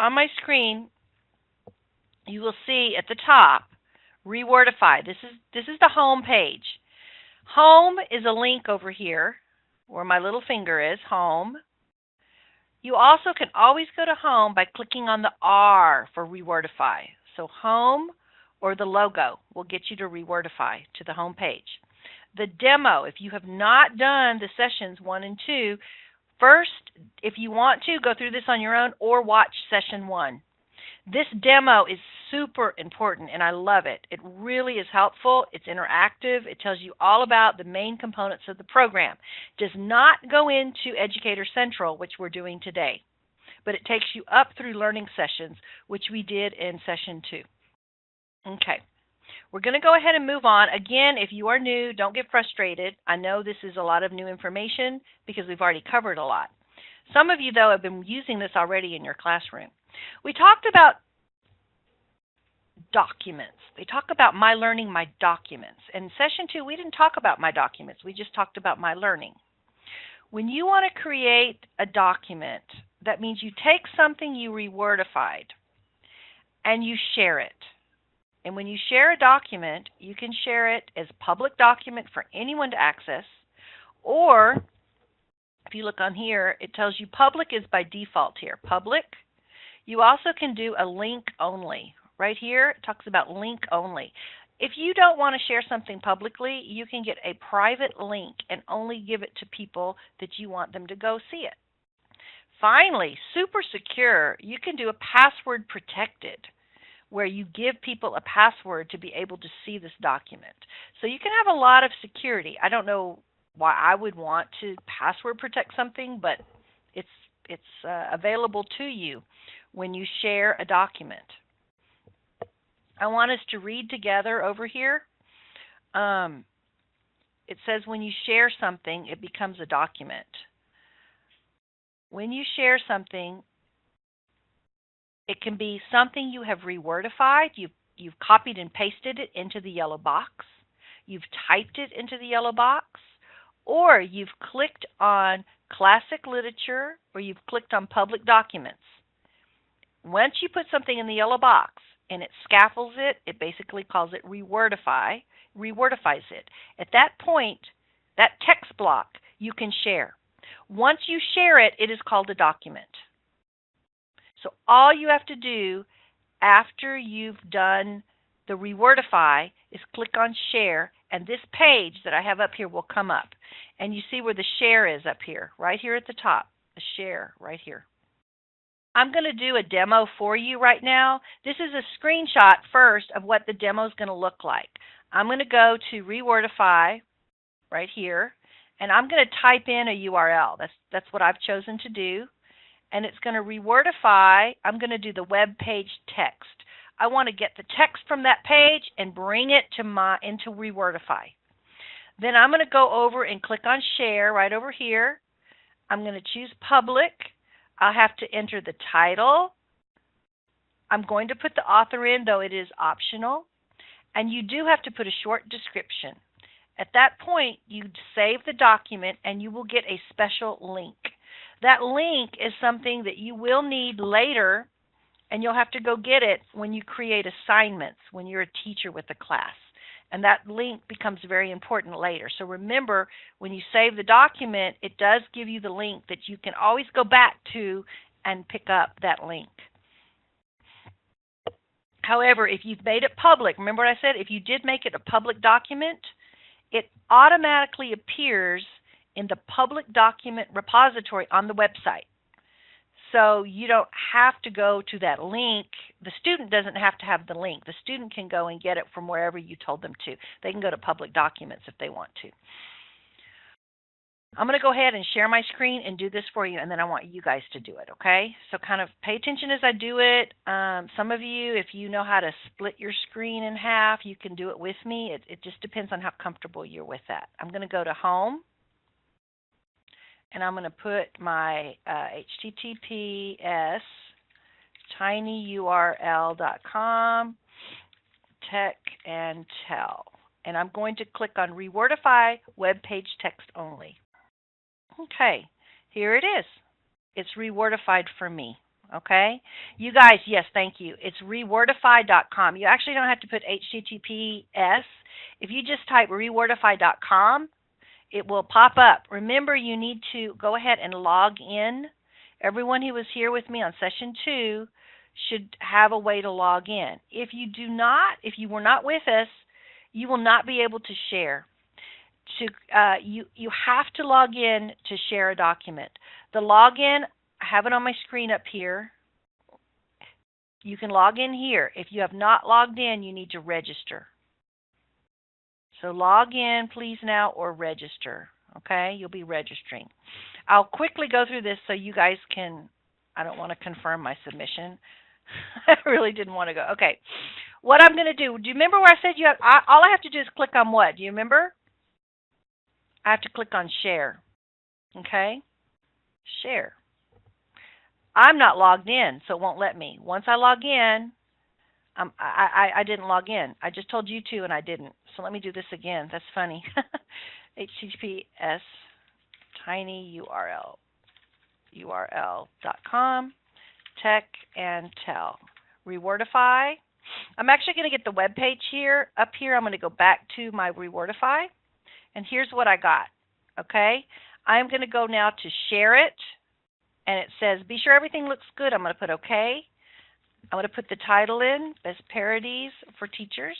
on my screen, you will see at the top, Rewordify. This is the home page. Home is a link over here where my little finger is, home. You also can always go to home by clicking on the R for Rewordify. So home or the logo will get you to Rewordify to the home page. The demo, if you have not done the sessions 1 and 2, first, if you want to, go through this on your own or watch session 1. This demo is super important, and I love it. It really is helpful. It's interactive. It tells you all about the main components of the program. It does not go into Educator Central, which we're doing today, but it takes you up through learning sessions, which we did in session 2. Okay. We're going to go ahead and move on. Again, if you are new, don't get frustrated. I know this is a lot of new information because we've already covered a lot. Some of you, though, have been using this already in your classroom. We talked about documents. They talk about My Learning, My Documents. In session 2, we didn't talk about My Documents. We just talked about My Learning. When you want to create a document, that means you take something you rewordified and you share it. And when you share a document, you can share it as a public document for anyone to access, or if you look on here, it tells you public is by default here, public. You also can do a link only. Right here, it talks about link only. If you don't want to share something publicly, you can get a private link and only give it to people that you want them to go see it. Finally, super secure, you can do a password protected, where you give people a password to be able to see this document. So you can have a lot of security. I don't know why I would want to password protect something, but it's available to you when you share a document. I want us to read together over here. It says when you share something, it becomes a document. When you share something, it can be something you have rewordified. You've copied and pasted it into the yellow box. You've typed it into the yellow box. Or you've clicked on classic literature, or you've clicked on public documents. Once you put something in the yellow box and it scaffolds it, it basically calls it rewordifies it. At that point, that text block you can share. Once you share it, it is called a document. So all you have to do after you've done the Rewordify is click on Share, and this page that I have up here will come up. And you see where the Share is up here, right here at the top, the Share right here. I'm going to do a demo for you right now. This is a screenshot first of what the demo is going to look like. I'm going to go to Rewordify right here, and I'm going to type in a URL. That's what I've chosen to do. And it's going to rewordify. I'm going to do the web page text. I want to get the text from that page and bring it to into Rewordify. Then I'm going to go over and click on Share right over here. I'm going to choose Public. I'll have to enter the title. I'm going to put the author in, though it is optional. And you do have to put a short description. At that point, you save the document and you will get a special link. That link is something that you will need later, and you'll have to go get it when you create assignments, when you're a teacher with a class. And that link becomes very important later. So remember, when you save the document, it does give you the link that you can always go back to and pick up that link. However, if you've made it public, remember what I said? If you did make it a public document, it automatically appears in the public document repository on the website. So you don't have to go to that link. The student doesn't have to have the link. The student can go and get it from wherever you told them to. They can go to public documents if they want to. I'm going to go ahead and share my screen and do this for you, and then I want you guys to do it, okay? So kind of pay attention as I do it. Some of you, if you know how to split your screen in half, you can do it with me. It just depends on how comfortable you're with that. I'm going to go to Home. And I'm going to put my https tinyurl.com tech and tell. And I'm going to click on Rewordify web page text only. Okay, here it is. It's rewordified for me. Okay? You guys, yes, thank you. It's rewordify.com. You actually don't have to put HTTPS. If you just type rewordify.com, it will pop up. Remember, you need to go ahead and log in. Everyone who was here with me on session 2 should have a way to log in. If you do not, if you were not with us, you will not be able to share. You have to log in to share a document. The login, I have it on my screen up here. You can log in here. If you have not logged in, you need to register. So log in, please, now, or register. Okay, you'll be registering. I'll quickly go through this so you guys can, I don't want to confirm my submission. I really didn't want to go. Okay, what I'm going to do you remember where I said all I have to do is click on what? Do you remember? I have to click on share. Okay, share. I'm not logged in, so it won't let me. Once I log in, I didn't log in. I just told you to, and I didn't. So let me do this again. That's funny. HTTPS tinyurl.com tech and tell Rewordify. I'm actually going to get the web page here. Up here, I'm going to go back to my Rewordify, and here's what I got. Okay, I'm going to go now to share it, and it says be sure everything looks good. I'm going to put OK. I'm going to put the title in, Best Parodies for Teachers.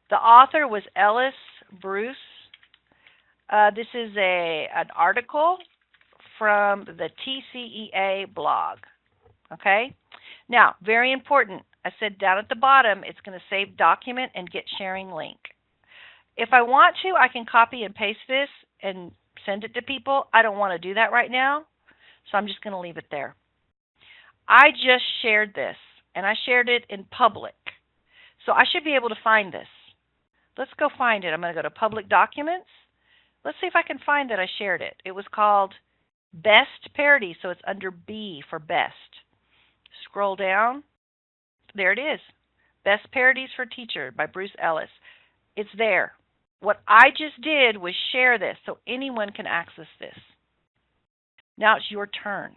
The author was Ellis Bruce. This is an article from the TCEA blog. Okay? Now, very important. I said down at the bottom, it's going to save document and get sharing link. If I want to, I can copy and paste this and send it to people. I don't want to do that right now, so I'm just going to leave it there. I just shared this, and I shared it in public. So I should be able to find this. Let's go find it. I'm going to go to Public Documents. Let's see if I can find that I shared it. It was called Best Parody, so it's under B for Best. Scroll down. There it is. Best Parodies for Teacher by Bruce Ellis. It's there. What I just did was share this so anyone can access this. Now it's your turn.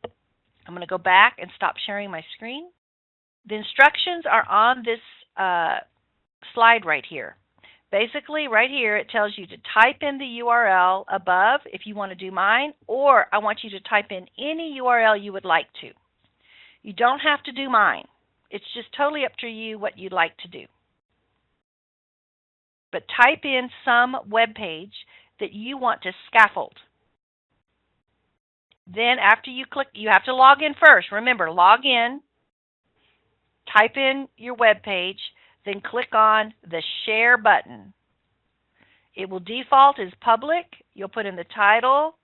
I'm going to go back and stop sharing my screen. The instructions are on this slide right here. Basically, right here, it tells you to type in the URL above if you want to do mine, or I want you to type in any URL you would like to. You don't have to do mine. It's just totally up to you what you'd like to do. But type in some web page that you want to scaffold. Then after you click, you have to log in first. Remember, log in, type in your web page, then click on the share button. It will default as public. You'll put in the title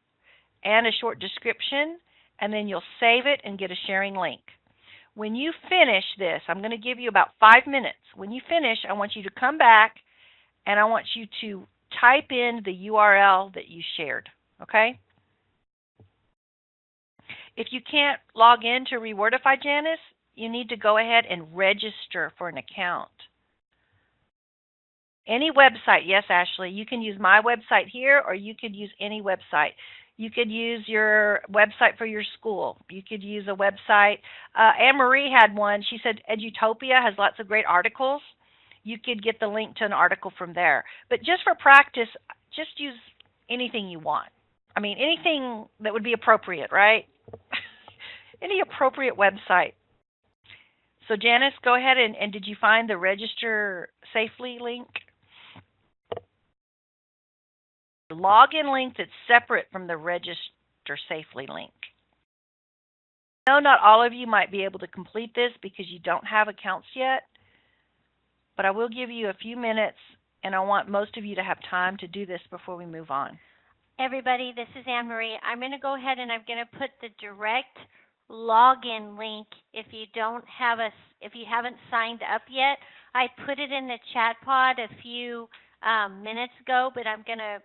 and a short description, and then you'll save it and get a sharing link. When you finish this, I'm going to give you about 5 minutes. When you finish, I want you to come back, and I want you to type in the URL that you shared, okay? If you can't log in to Rewordify, Janice, you need to go ahead and register for an account. Any website, yes, Ashley, you can use my website here, or you could use any website. You could use your website for your school. You could use a website. Anne-Marie had one. She said Edutopia has lots of great articles. You could get the link to an article from there. But just for practice, just use anything you want. I mean, anything that would be appropriate, right? Any appropriate website. So Janice, go ahead and did you find the Register Safely link? The login link that's separate from the Register Safely link. I know not all of you might be able to complete this because you don't have accounts yet, but I will give you a few minutes, and I want most of you to have time to do this before we move on. Everybody, this is Anne-Marie. I'm going to go ahead and I'm going to put the direct login link if you haven't signed up yet. I put it in the chat pod a few minutes ago, but I'm gonna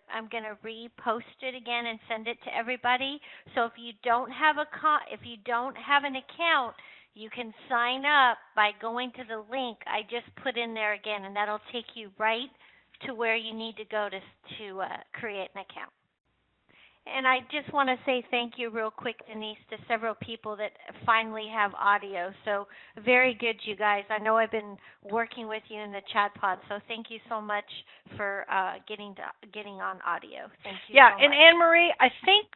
repost it again and send it to everybody. So if you don't have an account, you can sign up by going to the link I just put in there again, and that'll take you right to where you need to go to create an account. And I just want to say thank you real quick, Denise, to several people that finally have audio. So very good, you guys. I know I've been working with you in the chat pod, so thank you so much for getting on audio. Thank you Yeah, so and much. Anne Marie, I think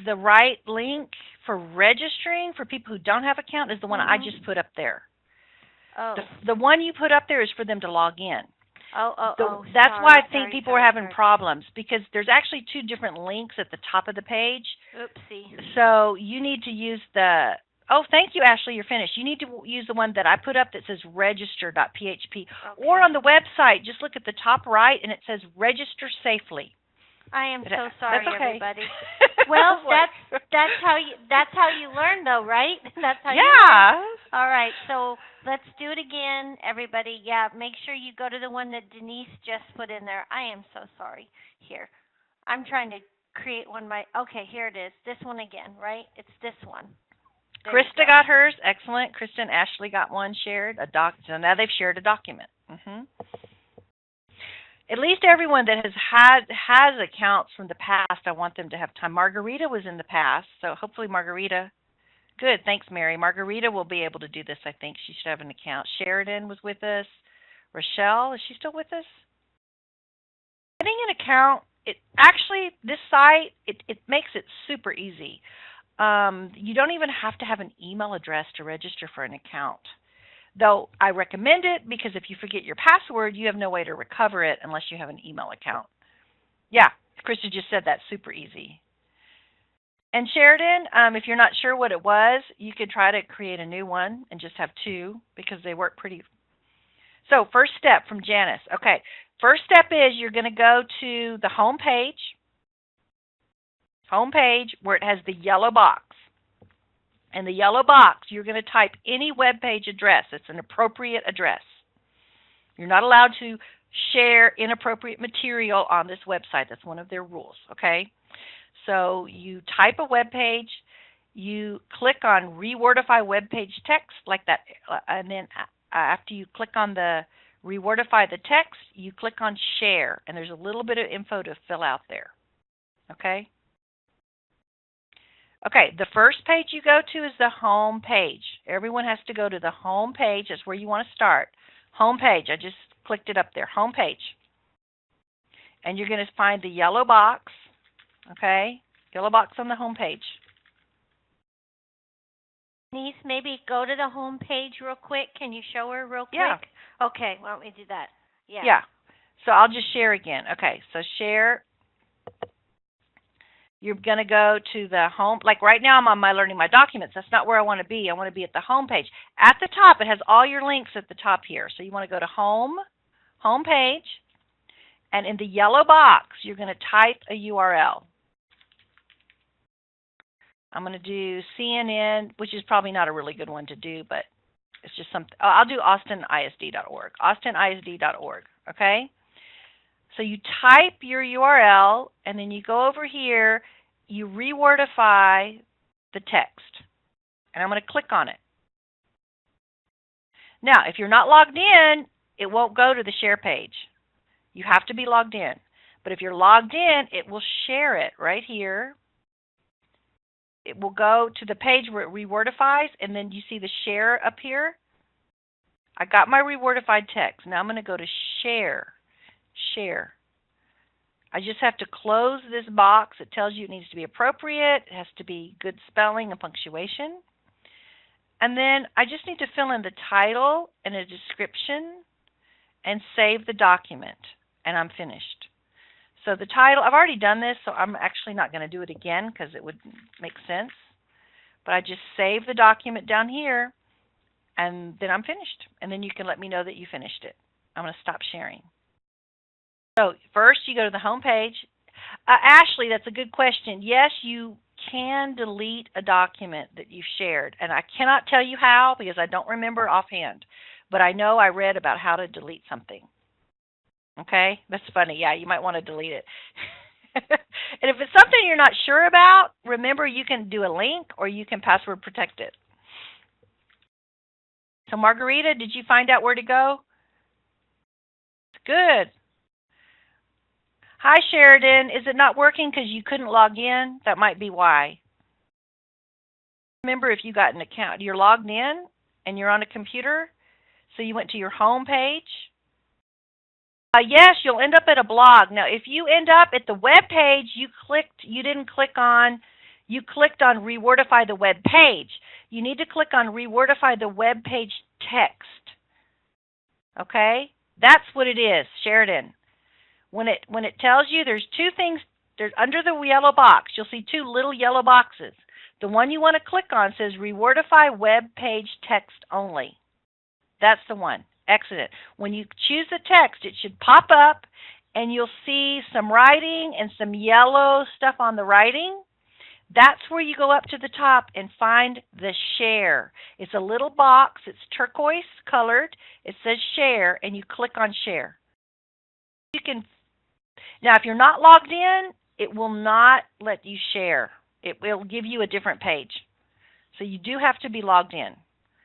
the right link for registering for people who don't have an account is the one I just put up there. Oh. The one you put up there is for them to log in. That's Sorry, why I think sorry, people sorry, are having sorry. problems, because there's actually two different links at the top of the page. Oopsie. So you need to use the, oh, thank you, Ashley, you're finished. You need to use the one that I put up that says register.php. Okay. Or on the website, just look at the top right and it says register safely. I am so sorry, That's okay. everybody. Well, that's how you learn, though, right? That's how you learn. Yeah. All right, so let's do it again, everybody. Yeah, make sure you go to the one that Denise just put in there. I am so sorry. Here, I'm trying to create one. Okay, here it is. This one again, right? It's this one. There Krista got hers. Excellent. Krista and Ashley got one shared. So now they've shared a document. At least everyone that has accounts from the past, I want them to have time. Margarita was in the past, so hopefully Margarita. Good, thanks, Mary. Margarita will be able to do this, I think. She should have an account. Sheridan was with us. Rochelle, is she still with us? Getting an account, this site, it makes it super easy. You don't even have to have an email address to register for an account. Though I recommend it because if you forget your password, you have no way to recover it unless you have an email account. Yeah, Krista just said that, super easy. And Sheridan, if you're not sure what it was, you could try to create a new one and just have two because they work pretty. So first step from Janice. Okay, first step is you're going to go to the home page where it has the yellow box. In the yellow box, you're going to type any web page address. It's an appropriate address. You're not allowed to share inappropriate material on this website. That's one of their rules, okay? So you type a web page, you click on Rewordify web page text like that, and then after you click on the Rewordify the text, you click on Share, and there's a little bit of info to fill out there, okay? Okay, the first page you go to is the home page. Everyone has to go to the home page. That's where you want to start. Home page. I just clicked it up there. Home page. And you're going to find the yellow box. Okay? Yellow box on the home page. Denise, maybe go to the home page real quick. Can you show her real quick? Yeah. Okay, why don't we do that? Yeah. Yeah. So I'll just share again. Okay, so share. You're going to go to the home. Like right now I'm on my Learning My Documents. That's not where I want to be. I want to be at the home page. At the top, it has all your links at the top here. So you want to go to home page, and in the yellow box, you're going to type a URL. I'm going to do CNN, which is probably not a really good one to do, but it's just something. I'll do austinisd.org. austinisd.org, okay? So you type your URL, and then you go over here, you rewordify the text. And I'm going to click on it. Now, if you're not logged in, it won't go to the share page. You have to be logged in. But if you're logged in, it will share it right here. It will go to the page where it rewordifies, and then you see the share up here. I got my rewordified text. Now I'm going to go to share. Share. I just have to close this box. It tells you it needs to be appropriate. It has to be good spelling and punctuation. And then I just need to fill in the title and a description and save the document. And I'm finished. So the title, I've already done this, so I'm actually not going to do it again because it would make sense. But I just save the document down here, and then I'm finished. And then you can let me know that you finished it. I'm going to stop sharing. So first you go to the home page. Ashley, that's a good question. Yes, you can delete a document that you've shared. And I cannot tell you how because I don't remember offhand. But I know I read about how to delete something. Okay? That's funny. Yeah, you might want to delete it. And if it's something you're not sure about, remember you can do a link or you can password protect it. So Margarita, did you find out where to go? Good. Hi, Sheridan. Is it not working because you couldn't log in? That might be why. Remember, if you got an account, you're logged in and you're on a computer, so you went to your home page. Yes, you'll end up at a blog. Now, if you end up at the web page, you clicked on Rewordify the web page. You need to click on Rewordify the web page text. Okay? That's what it is, Sheridan. When it tells you there's two things, there's under the yellow box, you'll see two little yellow boxes. The one you want to click on says Rewordify web page text only. That's the one. Excellent. When you choose the text, it should pop up and you'll see some writing and some yellow stuff on the writing. That's where you go up to the top and find the share. It's a little box. It's turquoise colored. It says share, and you click on share. Now, if you're not logged in, it will not let you share. It will give you a different page. So you do have to be logged in.